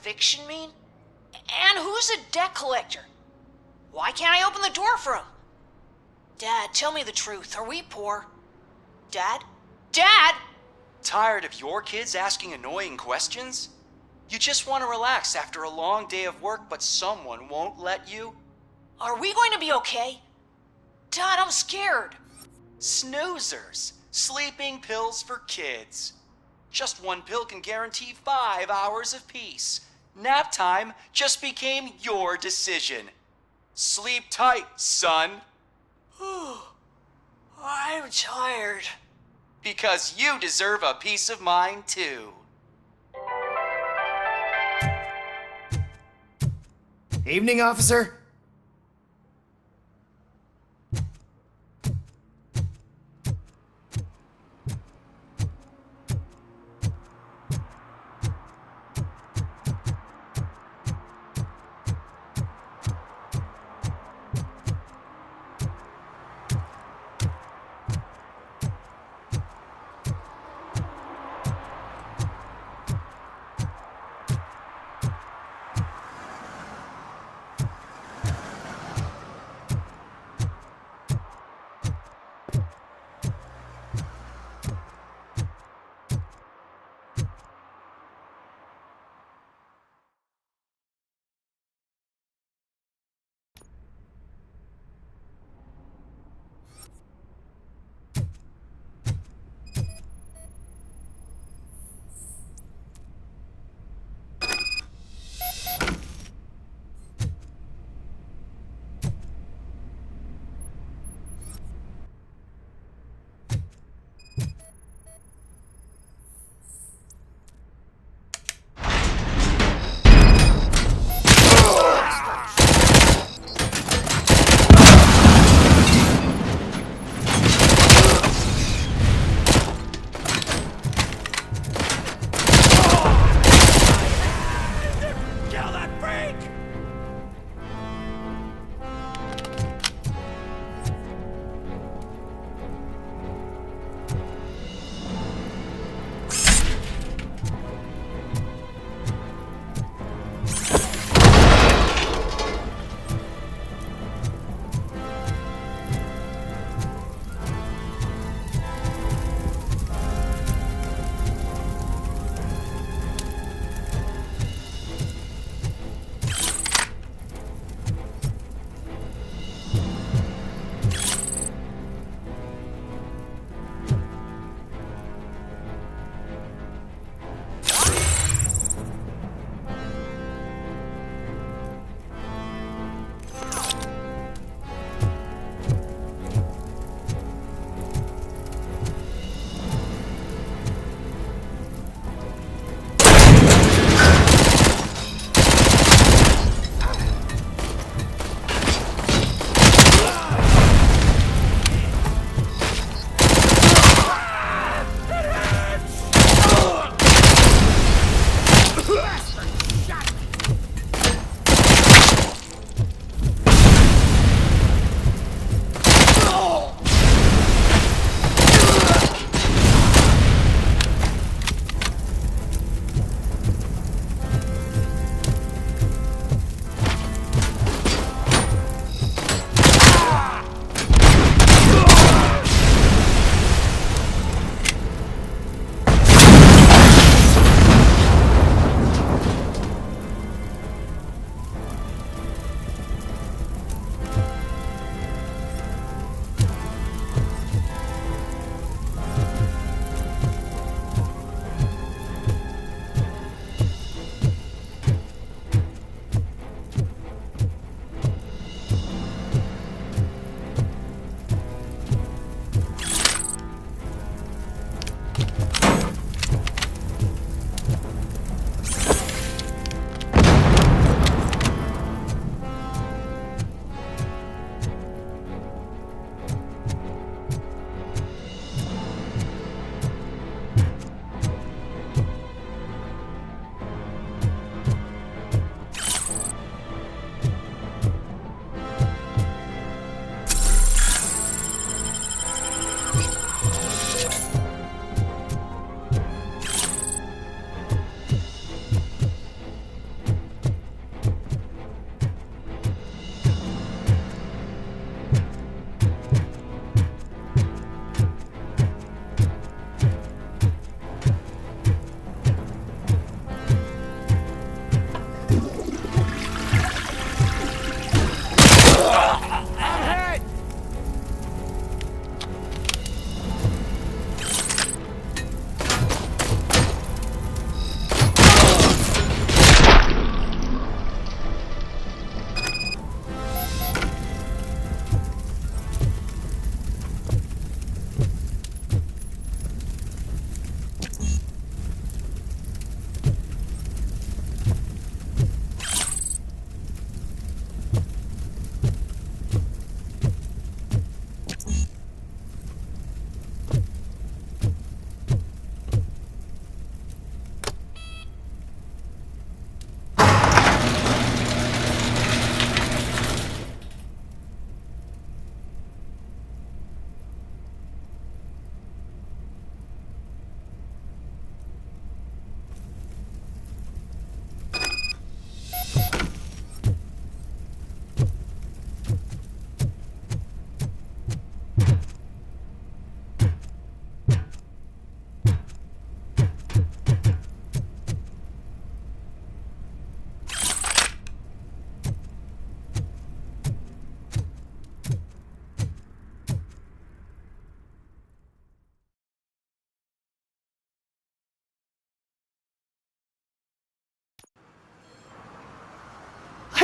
eviction mean? And who's a debt collector? Why can't I open the door for him? Dad, tell me the truth. Are we poor? Dad? Dad! Tired of your kids asking annoying questions? You just want to relax after a long day of work, but someone won't let you? Are we going to be okay? Dad, I'm scared. Snoozers. Sleeping pills for kids. Just one pill can guarantee 5 hours of peace. Nap time just became your decision. Sleep tight, son. I'm tired. Because you deserve a peace of mind, too. Evening, officer.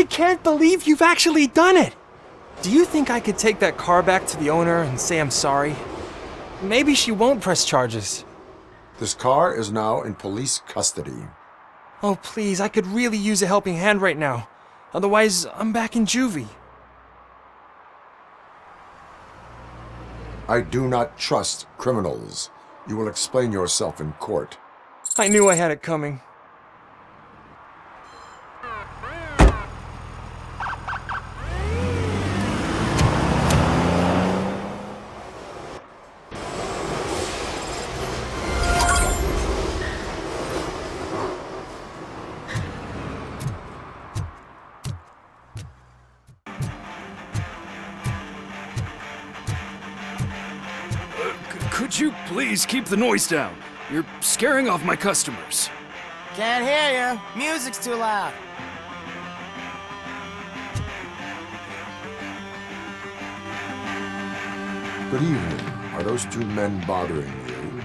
I can't believe you've actually done it! Do you think I could take that car back to the owner and say I'm sorry? Maybe she won't press charges. This car is now in police custody. Oh, please, I could really use a helping hand right now. Otherwise, I'm back in juvie. I do not trust criminals. You will explain yourself in court. I knew I had it coming. Could you please keep the noise down? You're scaring off my customers. Can't hear you. Music's too loud. Good evening. Are those two men bothering you?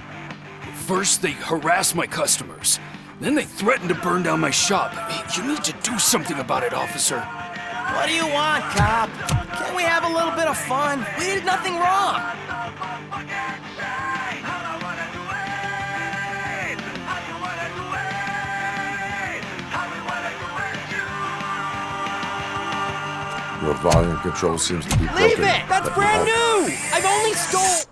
First, they harass my customers. Then they threaten to burn down my shop. You need to do something about it, officer. What do you want, cop? Can't we have a little bit of fun? We did nothing wrong. Your volume control seems to be broken. Leave it! That's Let me brand help. new! I've only stole...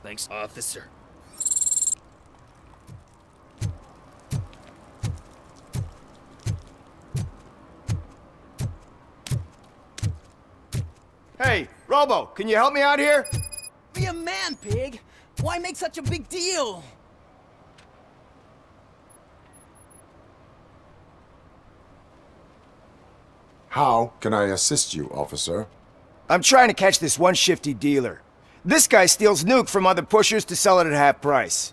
Thanks, officer. Hey, Robo, can you help me out here? Be a man, pig! Why make such a big deal? How can I assist you, officer? I'm trying to catch this one shifty dealer. This guy steals nuke from other pushers to sell it at half price.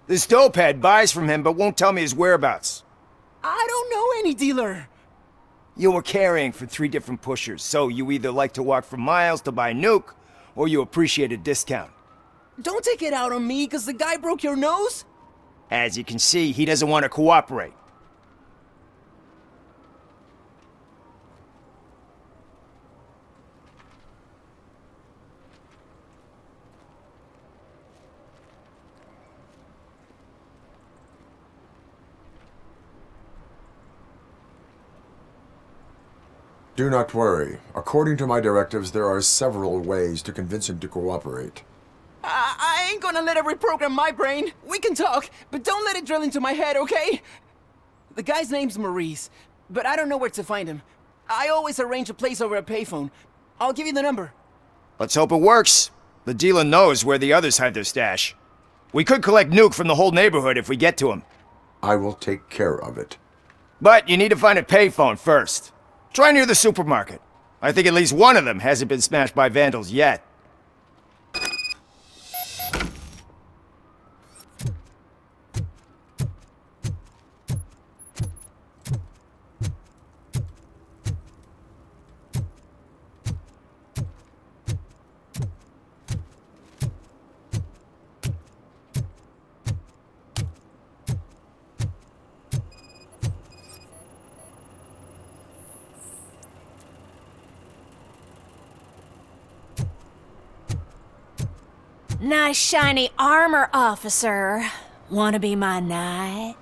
This dopehead buys from him but won't tell me his whereabouts. I don't know any dealer. You were carrying for 3 different pushers, so you either like to walk for miles to buy nuke, or you appreciate a discount. Don't take it out on me, because the guy broke your nose? As you can see, he doesn't want to cooperate. Do not worry. According to my directives, there are several ways to convince him to cooperate. I ain't gonna let it reprogram my brain. We can talk, but don't let it drill into my head, okay? The guy's name's Maurice, but I don't know where to find him. I always arrange a place over a payphone. I'll give you the number. Let's hope it works. The dealer knows where the others hide their stash. We could collect nuke from the whole neighborhood if we get to him. I will take care of it. But you need to find a payphone first. Try near the supermarket. I think at least one of them hasn't been smashed by vandals yet. Nice shiny armor, officer. Wanna be my knight?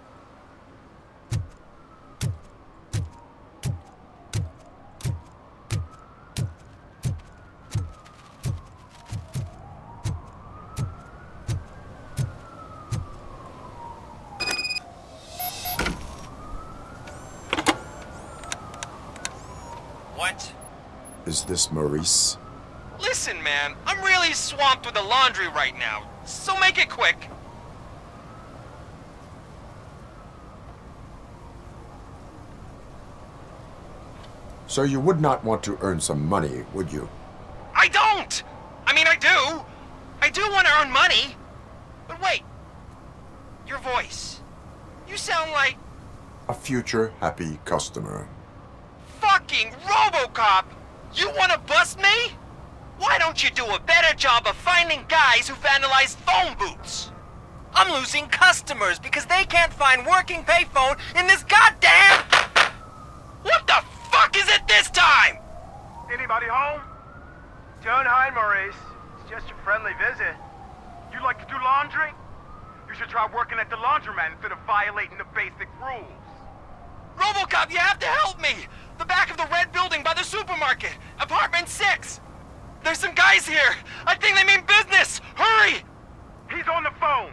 What? Is this Maurice? Listen, man, I'm really swamped with the laundry right now, so make it quick. So you would not want to earn some money, would you? I don't! I mean, I do. I do want to earn money. But wait. Your voice. You sound like... A future happy customer. fucking Robocop! You want to bust me? Why don't you do a better job of finding guys who vandalize phone booths? I'm losing customers because they can't find working payphone in this goddamn... What the fuck is it this time? Anybody home? Don't hide, Maurice. It's just a friendly visit. You like to do laundry? You should try working at the laundromat instead of violating the basic rules. Robocop, you have to help me! The back of the red building by the supermarket, apartment 6. There's some guys here. I think they mean business. Hurry! He's on the phone.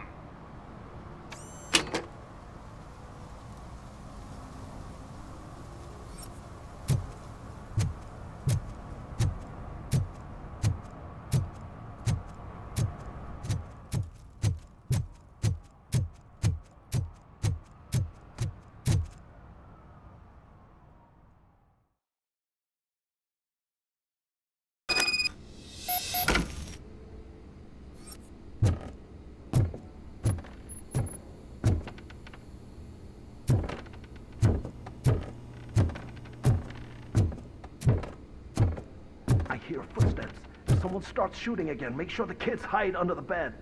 Hear footsteps. If someone starts shooting again, make sure the kids hide under the bed.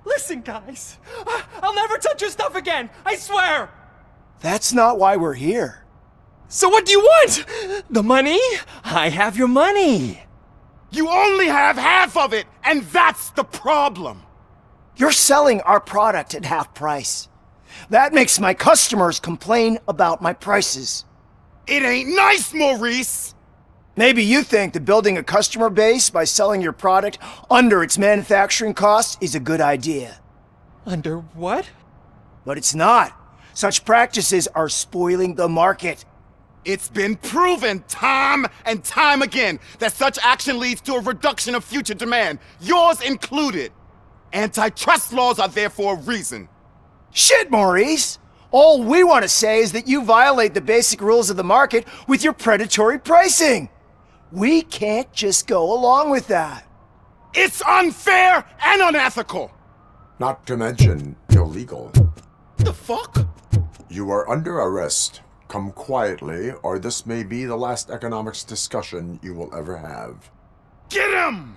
Listen, guys. I'll never touch your stuff again. I swear. That's not why we're here. So what do you want? The money? I have your money. You only have half of it, and that's the problem. You're selling our product at half price. That makes my customers complain about my prices. It ain't nice, Maurice. Maybe you think that building a customer base by selling your product under its manufacturing cost is a good idea. Under what? But it's not. Such practices are spoiling the market. It's been proven time and time again that such action leads to a reduction of future demand, yours included. Antitrust laws are there for a reason. Shit, Maurice! All we want to say is that you violate the basic rules of the market with your predatory pricing. We can't just go along with that. It's unfair and unethical. Not to mention illegal. The fuck? You are under arrest. Come quietly, or this may be the last economics discussion you will ever have. Get him!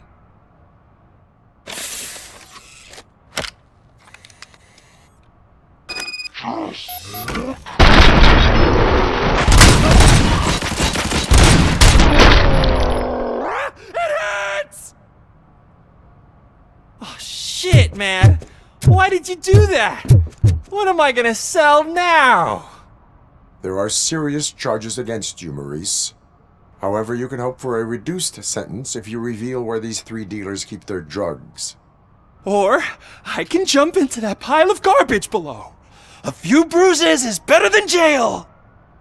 Oh, shit, man. Why did you do that? What am I gonna sell now? There are serious charges against you, Maurice. However, you can hope for a reduced sentence if you reveal where these 3 dealers keep their drugs. Or I can jump into that pile of garbage below. A few bruises is better than jail.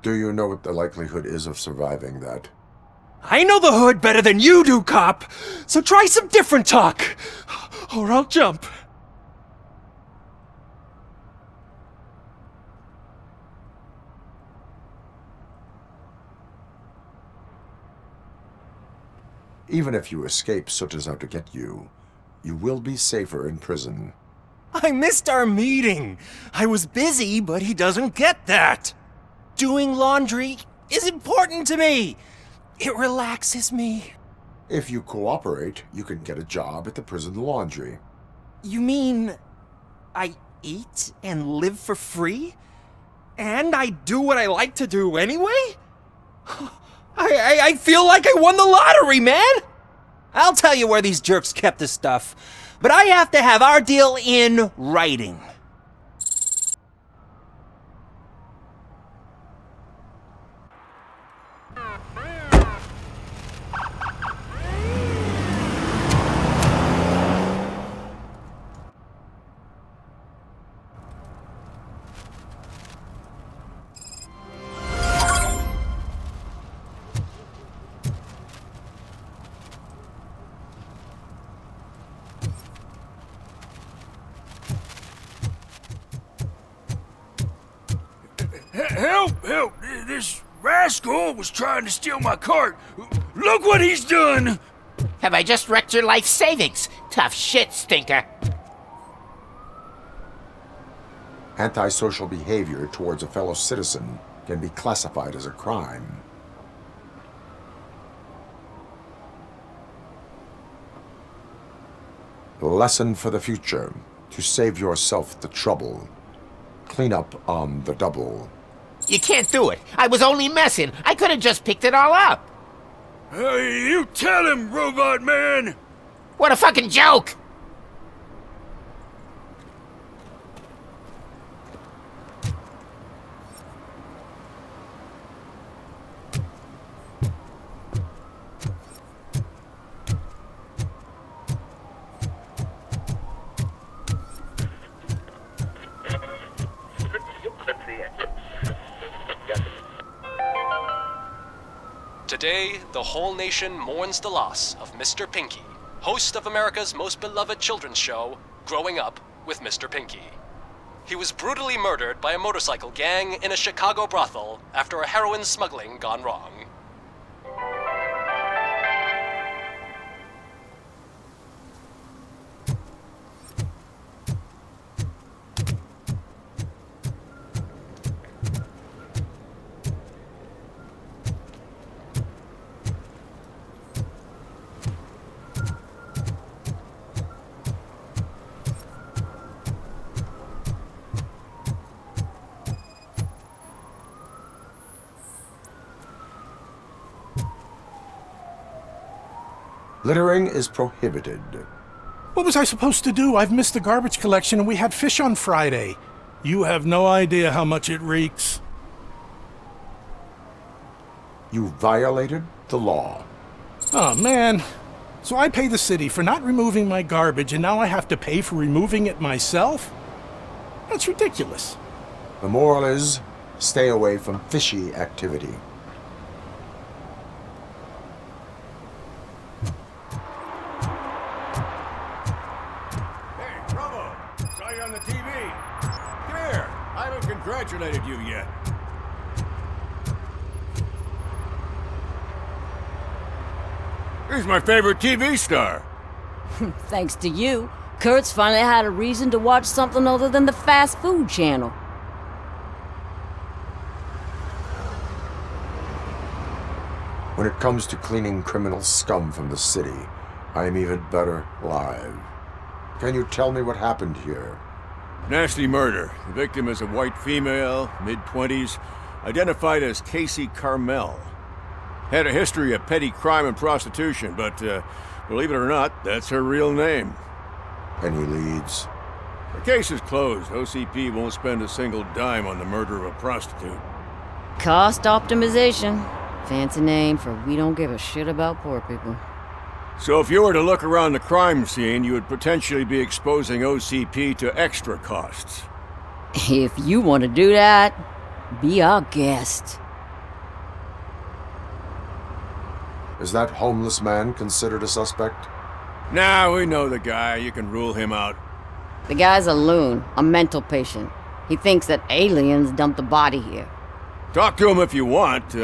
Do you know what the likelihood is of surviving that? I know the hood better than you do, cop. So try some different talk, or I'll jump. Even if you escape Soot is out to get you, you will be safer in prison. I missed our meeting. I was busy, but he doesn't get that. Doing laundry is important to me. It relaxes me. If you cooperate, you can get a job at the prison laundry. You mean I eat and live for free? And I do what I like to do anyway? I feel like I won the lottery, man! I'll tell you where these jerks kept the stuff, but I have to have our deal in writing. Help! Help! This rascal was trying to steal my cart. Look what he's done! Have I just wrecked your life savings? Tough shit, stinker. Antisocial behavior towards a fellow citizen can be classified as a crime. Lesson for the future: to save yourself the trouble. Clean up on the double. You can't do it. I was only messing. I could have just picked it all up. You tell him, robot man! What a fucking joke! Today, the whole nation mourns the loss of Mr. Pinky, host of America's most beloved children's show, Growing Up with Mr. Pinky. He was brutally murdered by a motorcycle gang in a Chicago brothel after a heroin smuggling gone wrong. Littering is prohibited. What was I supposed to do? I've missed the garbage collection and we had fish on Friday. You have no idea how much it reeks. You violated the law. Oh, man. So I pay the city for not removing my garbage and now I have to pay for removing it myself? That's ridiculous. The moral is, stay away from fishy activity. Congratulated you yet. He's my favorite TV star. Thanks to you, Kurt's finally had a reason to watch something other than the fast food channel. When it comes to cleaning criminal scum from the city, I am even better live. Can you tell me what happened here? Nasty murder. The victim is a white female, mid-20s, identified as Casey Carmel. Had a history of petty crime and prostitution, but believe it or not, that's her real name. Any leads? The case is closed. OCP won't spend a single dime on the murder of a prostitute. Cost optimization. Fancy name for we don't give a shit about poor people. So if you were to look around the crime scene, you would potentially be exposing OCP to extra costs. If you want to do that, be our guest. Is that homeless man considered a suspect? Nah, we know the guy. You can rule him out. The guy's a loon, a mental patient. He thinks that aliens dumped the body here. Talk to him if you want.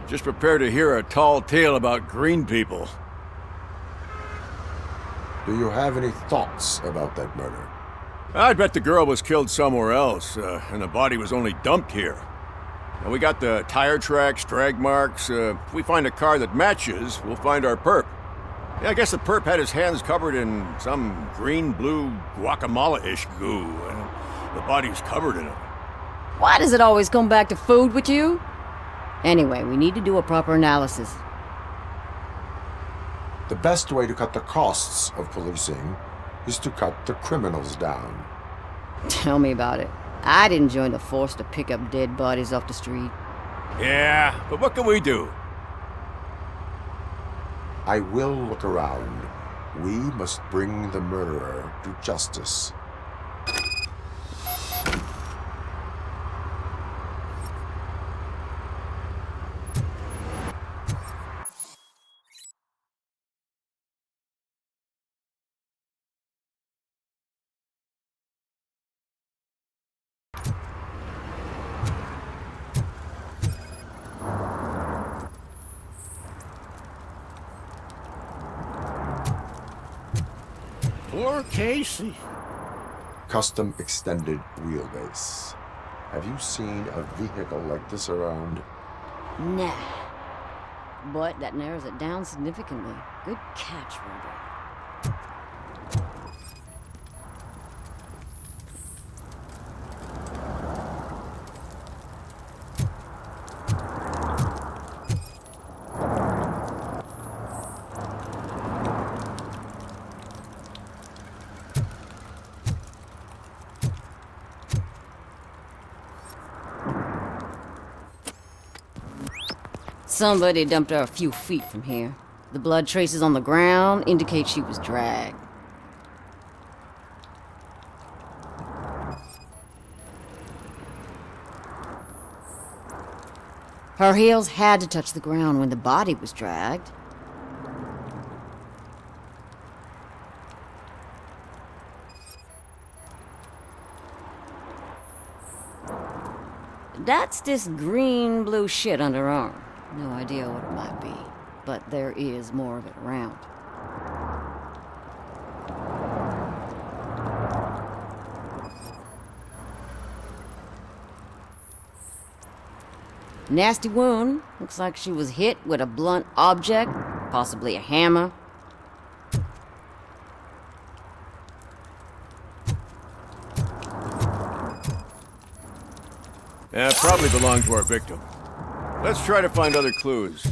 Just prepare to hear a tall tale about green people. Do you have any thoughts about that murder? I bet the girl was killed somewhere else, and the body was only dumped here. Now, we got the tire tracks, drag marks. If we find a car that matches, we'll find our perp. Yeah, I guess the perp had his hands covered in some green-blue guacamole-ish goo, and the body's covered in it. Why does it always come back to food with you? Anyway, we need to do a proper analysis. The best way to cut the costs of policing is to cut the criminals down. Tell me about it. I didn't join the force to pick up dead bodies off the street. Yeah, but what can we do? I will look around. We must bring the murderer to justice. Poor Casey. Custom extended wheelbase. Have you seen a vehicle like this around? Nah. But that narrows it down significantly. Good catch, Robert. Somebody dumped her a few feet from here. The blood traces on the ground indicate she was dragged. Her heels had to touch the ground when the body was dragged. That's this green-blue shit under her arm. No idea what it might be, but there is more of it around. Nasty wound. Looks like she was hit with a blunt object, possibly a hammer. Yeah, probably belonged to our victim. Let's try to find other clues.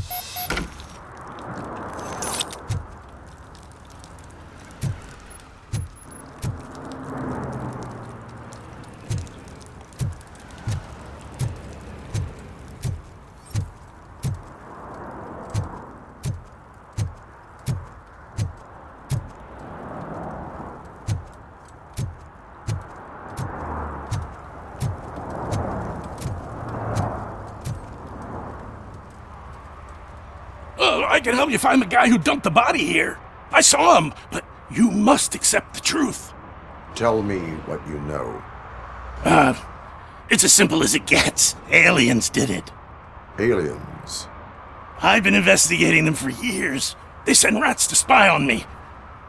I can help you find the guy who dumped the body here. I saw him, but you must accept the truth. Tell me what you know. It's as simple as it gets. Aliens did it. Aliens? I've been investigating them for years. They send rats to spy on me.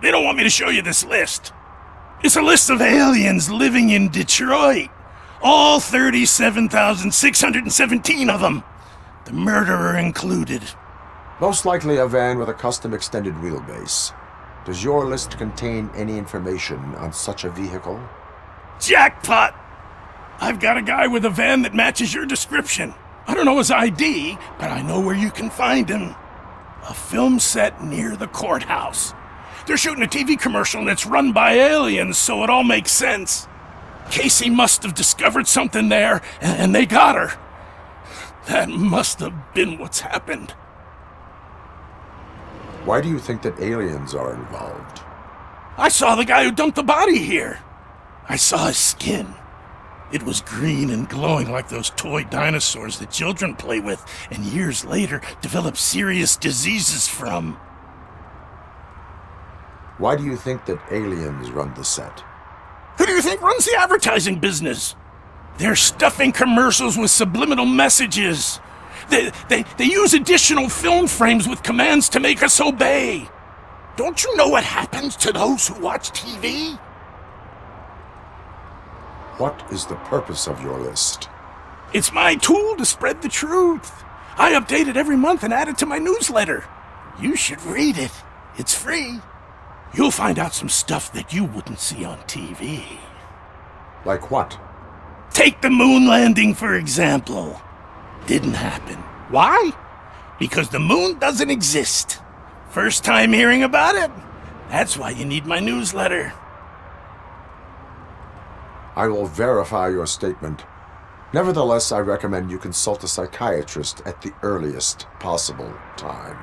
They don't want me to show you this list. It's a list of aliens living in Detroit. All 37,617 of them. The murderer included. Most likely a van with a custom extended wheelbase. Does your list contain any information on such a vehicle? Jackpot! I've got a guy with a van that matches your description. I don't know his ID, but I know where you can find him. A film set near the courthouse. They're shooting a TV commercial and it's run by aliens, so it all makes sense. Casey must have discovered something there, and they got her. That must have been what's happened. Why do you think that aliens are involved? I saw the guy who dumped the body here. I saw his skin. It was green and glowing like those toy dinosaurs that children play with and years later develop serious diseases from. Why do you think that aliens run the set? Who do you think runs the advertising business? They're stuffing commercials with subliminal messages. They use additional film frames with commands to make us obey. Don't you know what happens to those who watch TV? What is the purpose of your list? It's my tool to spread the truth. I update it every month and add it to my newsletter. You should read it. It's free. You'll find out some stuff that you wouldn't see on TV. Like what? Take the moon landing, for example. Didn't happen. Why? Because the moon doesn't exist. First time hearing about it? That's why you need my newsletter. I will verify your statement. Nevertheless, I recommend you consult a psychiatrist at the earliest possible time.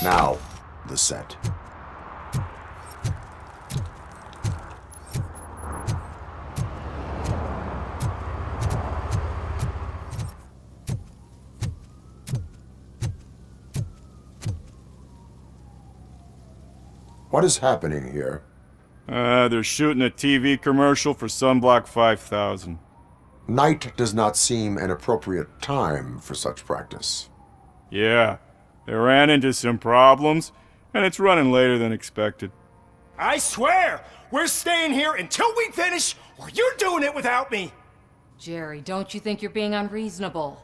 Now, the set. What is happening here? They're shooting a TV commercial for Sunblock 5000. Night does not seem an appropriate time for such practice. Yeah, they ran into some problems, and it's running later than expected. I swear, we're staying here until we finish, or you're doing it without me. Jerry, don't you think you're being unreasonable?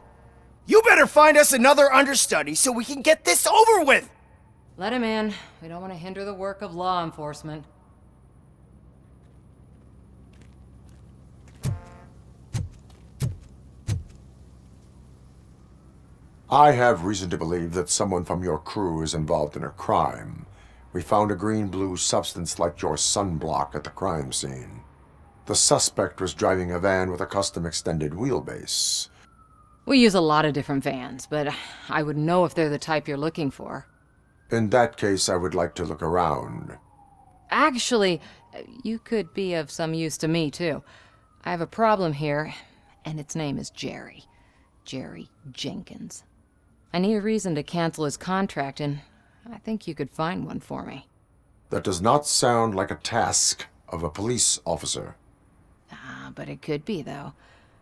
You better find us another understudy so we can get this over with. Let him in. We don't want to hinder the work of law enforcement. I have reason to believe that someone from your crew is involved in a crime. We found a green-blue substance like your sunblock at the crime scene. The suspect was driving a van with a custom extended wheelbase. We use a lot of different vans, but I wouldn't know if they're the type you're looking for. In that case, I would like to look around. Actually, you could be of some use to me, too. I have a problem here, and its name is Jerry. Jerry Jenkins. I need a reason to cancel his contract, and I think you could find one for me. That does not sound like a task of a police officer. But it could be, though.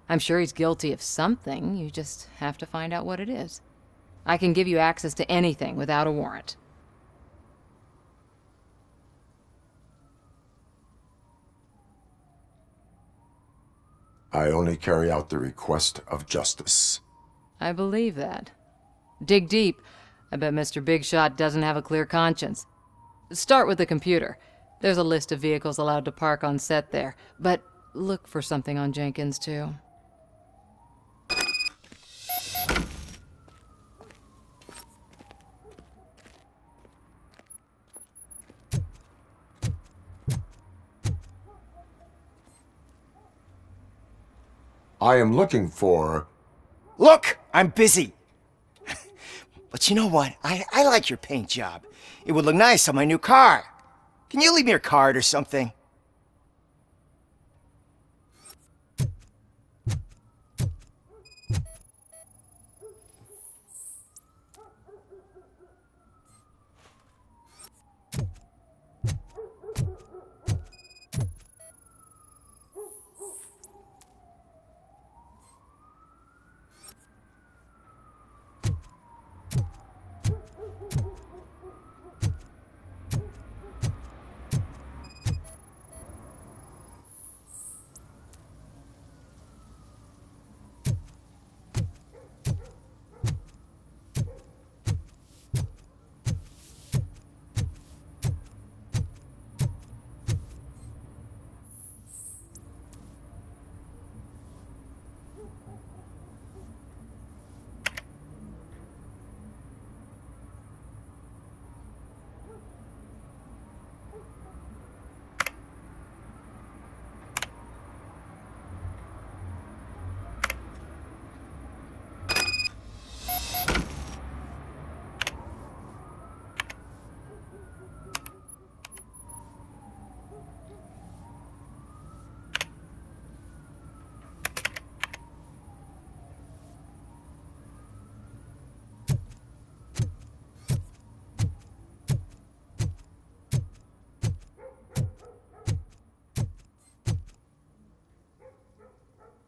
I'm sure he's guilty of something. You just have to find out what it is. I can give you access to anything without a warrant. I only carry out the request of justice. I believe that. Dig deep. I bet Mr. Big Shot doesn't have a clear conscience. Start with the computer. There's a list of vehicles allowed to park on set there, but look for something on Jenkins, too. I am looking for... Look, I'm busy. But you know what? I like your paint job. It would look nice on my new car. Can you leave me your card or something?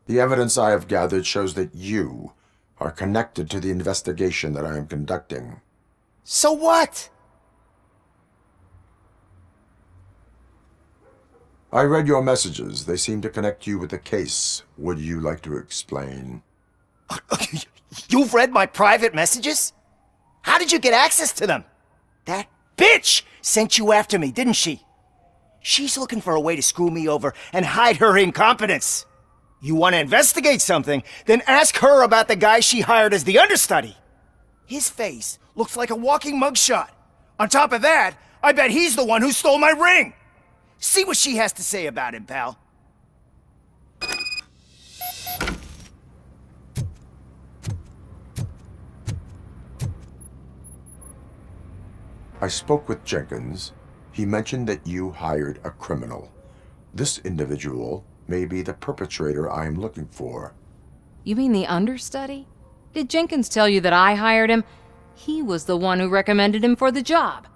The evidence I have gathered shows that you are connected to the investigation that I am conducting. So what? I read your messages. They seem to connect you with the case. Would you like to explain? You've read my private messages? How did you get access to them? That bitch sent you after me, didn't she? She's looking for a way to screw me over and hide her incompetence. You want to investigate something, then ask her about the guy she hired as the understudy. His face looks like a walking mugshot. On top of that, I bet he's the one who stole my ring. See what she has to say about him, pal. I spoke with Jenkins. He mentioned that you hired a criminal. This individual may be the perpetrator I am looking for. You mean the understudy? Did Jenkins tell you that I hired him? He was the one who recommended him for the job.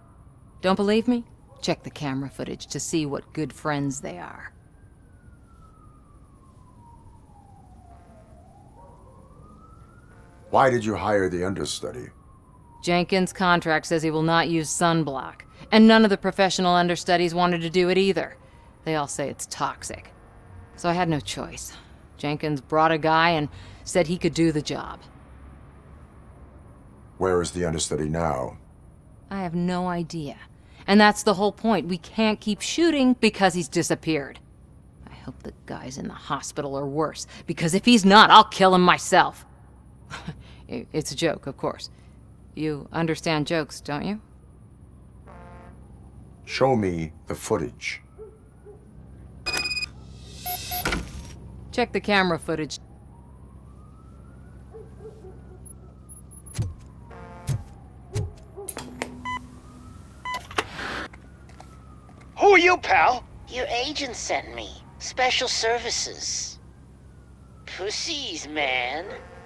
Don't believe me? Check the camera footage to see what good friends they are. Why did you hire the understudy? Jenkins' contract says he will not use sunblock, and none of the professional understudies wanted to do it either. They all say it's toxic. So I had no choice. Jenkins brought a guy and said he could do the job. Where is the understudy now? I have no idea. And that's the whole point. We can't keep shooting because he's disappeared. I hope the guy's in the hospital or worse, because if he's not, I'll kill him myself. It's a joke, of course. You understand jokes, don't you? Show me the footage. Check the camera footage. Who are you, pal? Your agent sent me. Special services. Pussies, man.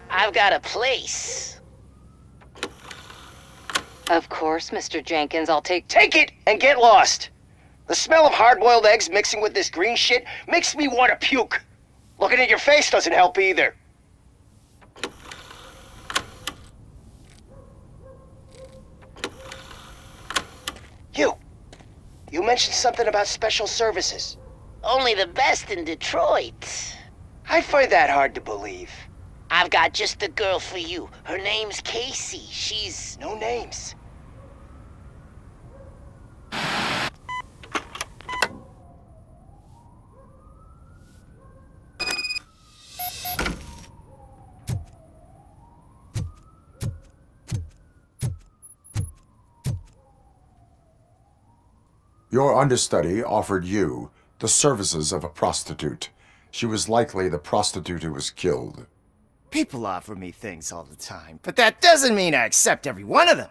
I've got a place. Of course, Mr. Jenkins, I'll take Take it and get lost. The smell of hard-boiled eggs mixing with this green shit makes me want to puke. Looking at your face doesn't help either. You mentioned something about special services. Only the best in Detroit. I find that hard to believe. I've got just the girl for you. Her name's Casey. She's... No names. Your understudy offered you the services of a prostitute. She was likely the prostitute who was killed. People offer me things all the time, but that doesn't mean I accept every one of them.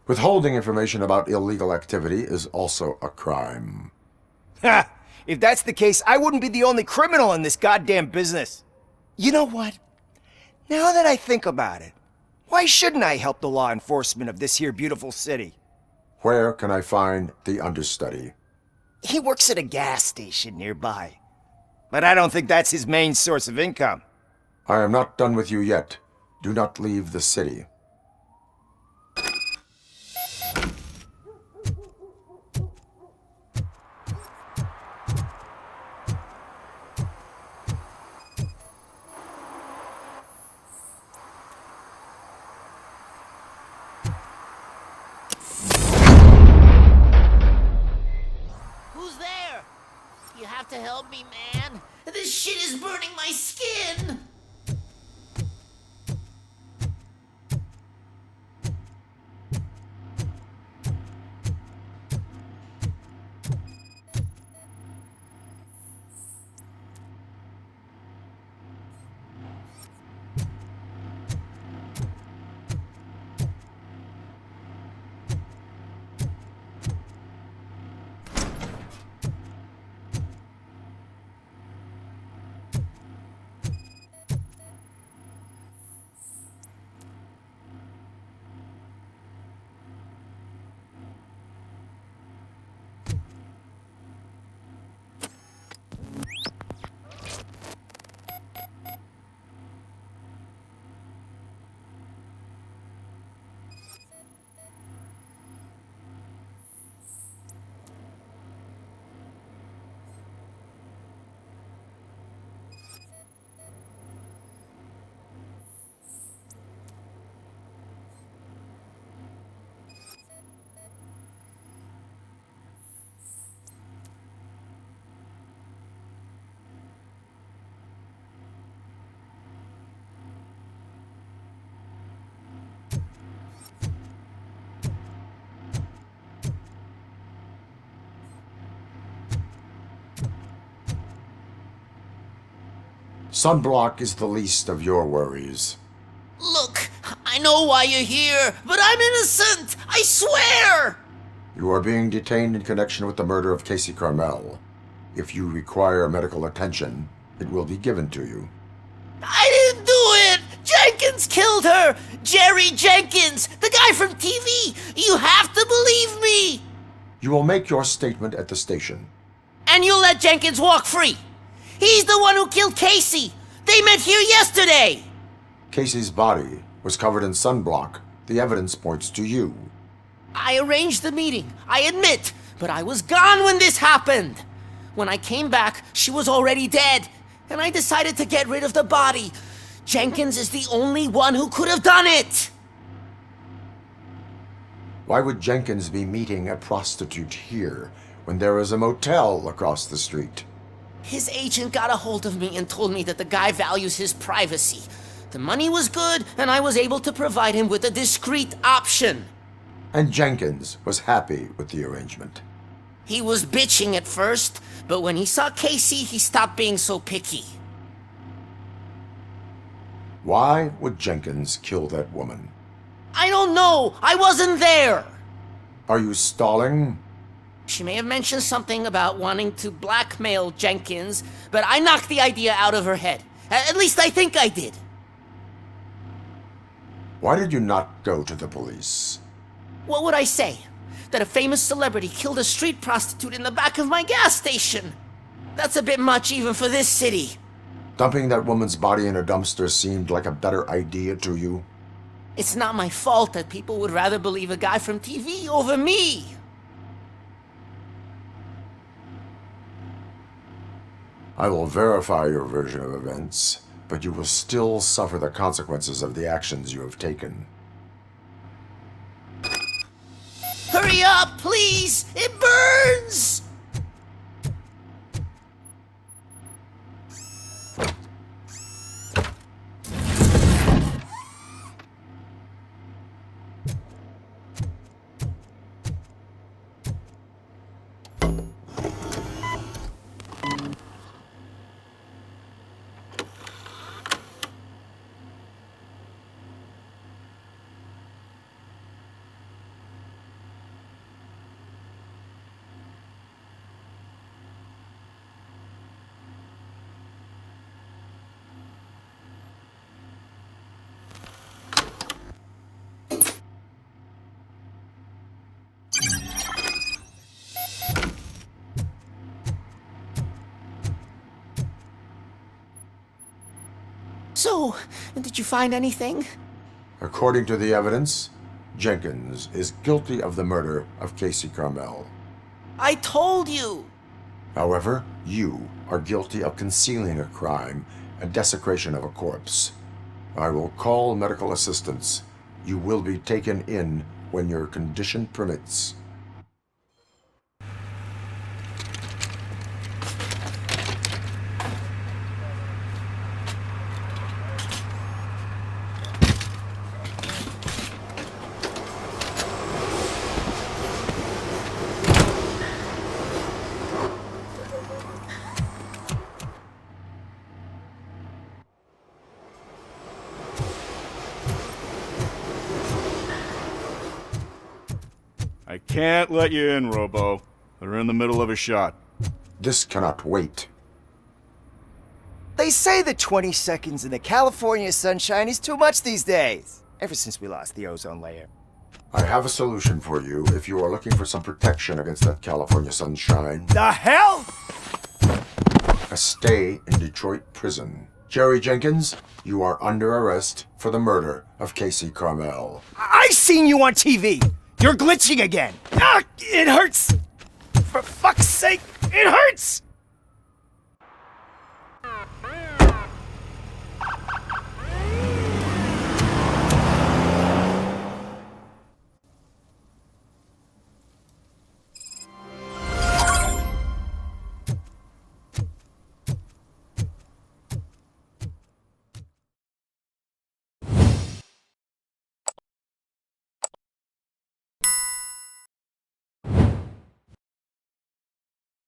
Withholding information about illegal activity is also a crime. Ha! If that's the case, I wouldn't be the only criminal in this goddamn business. You know what? Now that I think about it, why shouldn't I help the law enforcement of this here beautiful city? Where can I find the understudy? He works at a gas station nearby. But I don't think that's his main source of income. I am not done with you yet. Do not leave the city. Who's there? You have to help me, man. This shit is burning my skin. Sunblock is the least of your worries. Look, I know why you're here, but I'm innocent! I swear! You are being detained in connection with the murder of Casey Carmel. If you require medical attention, it will be given to you. I didn't do it! Jenkins killed her! Jerry Jenkins! The guy from TV! You have to believe me! You will make your statement at the station. And you'll let Jenkins walk free! He's the one who killed Casey! They met here yesterday! Casey's body was covered in sunblock. The evidence points to you. I arranged the meeting, I admit, but I was gone when this happened. When I came back, she was already dead, and I decided to get rid of the body. Jenkins is the only one who could have done it! Why would Jenkins be meeting a prostitute here when there is a motel across the street? His agent got a hold of me and told me that the guy values his privacy. The money was good, and I was able to provide him with a discreet option. And Jenkins was happy with the arrangement. He was bitching at first, but when he saw Casey, he stopped being so picky. Why would Jenkins kill that woman? I don't know! I wasn't there! Are you stalling? She may have mentioned something about wanting to blackmail Jenkins, but I knocked the idea out of her head. At least I think I did. Why did you not go to the police? What would I say? That a famous celebrity killed a street prostitute in the back of my gas station? That's a bit much even for this city. Dumping that woman's body in a dumpster seemed like a better idea to you? It's not my fault that people would rather believe a guy from TV over me. I will verify your version of events, but you will still suffer the consequences of the actions you have taken. Hurry up, please! It burns! So, did you find anything? According to the evidence, Jenkins is guilty of the murder of Casey Carmel. I told you! However, you are guilty of concealing a crime and desecration of a corpse. I will call medical assistance. You will be taken in when your condition permits. I can't let you in, Robo. They're in the middle of a shot. This cannot wait. They say the 20 seconds in the California sunshine is too much these days. Ever since we lost the ozone layer. I have a solution for you if you are looking for some protection against that California sunshine. The hell? A stay in Detroit prison. Jerry Jenkins, you are under arrest for the murder of Casey Carmel. I seen you on TV! You're glitching again! Ah, it hurts! For fuck's sake, it hurts!